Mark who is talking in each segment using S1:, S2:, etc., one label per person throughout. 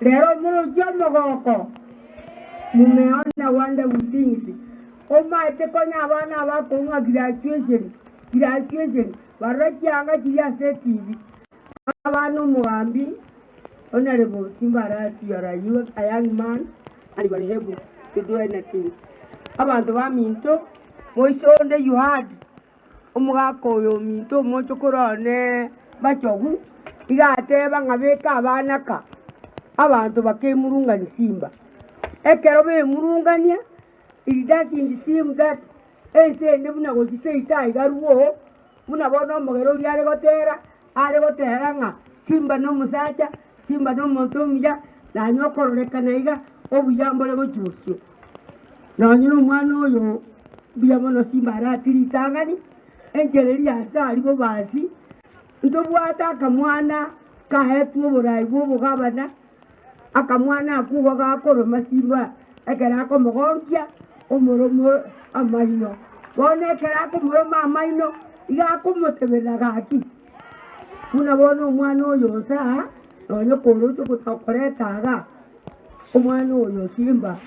S1: Lero muru jomo goko. Mumeona wanda usingi. Oma itekonya abana abakonga graduation. Baraki anga kiya TV. Abanu muambi. Honorable Simba Arati, you are a young man and you are able to do anything. Abantu baminto moisonde you had umugako yo minto mochokorone bachogu igateba ngabeka abanaka abantu bakemurungani Simba ekero be murungania it doesn't seem that ese ndibuna gogise itai garuo muna bono mogero lyare gotera are gotera nga Simba no musacha Simba no montomya na nyokororeka naiga obuyambole bochusyo na nyino mwana oyo biyamono Simba Arati litangani enjereri asali bo basi ntobwata akamwana kahetu oburai bwobugabana akamwana akuwa gakoroma Simba ekera ko mogonkia omoromo amaino bone ekera ko moroma amaino iga kumotebera gaki kuna bono mwana oyo sa no koro to kutokoretaga omwana oyo Simba.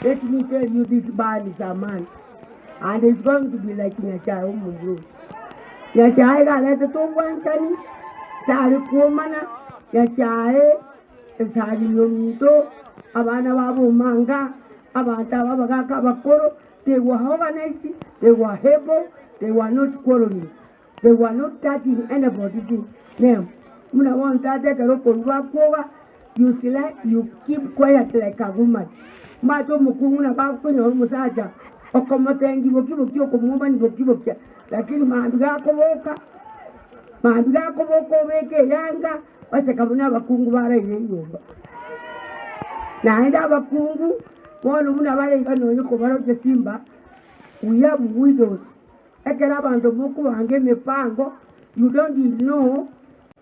S1: Let me tell you, this man is a man. And it's going to be like Nyachai Umugu. Nyachai got let the two one tani, Sari Kumana, Nyachai, Sari Yomito, Abana Babu Manga, Abata Babaka Bakoro. They were organized, they were able, they were not quarreling. They were not touching anybody's name. Muna want to take a rope on you select, you keep quiet like a woman. Mato mukuna bakunyo musaja okomotengi bokibo okomumba ndibokibokia lakini maanduga koboko beke yanga basekabuna bakungu baraire nyumba naenda bakungu bono muna bale kanonyo ko baroje Simba we have widows ekera abantu boku bange mepango you don't know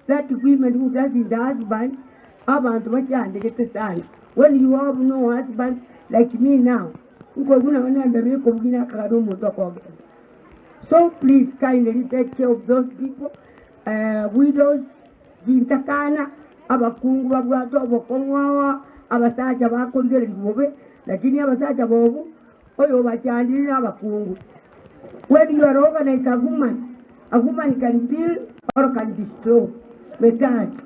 S1: that women who doesn't husband abantu bajande getesana. When you have no husband like me now, so please kindly take care of those people, widows, jintakana, abakungu babwato abakongwa, abasaja bakondere libobe, lakini abasaja bobu, oyo bachandiri abakungu. When you are organized a woman can build or can destroy. Method.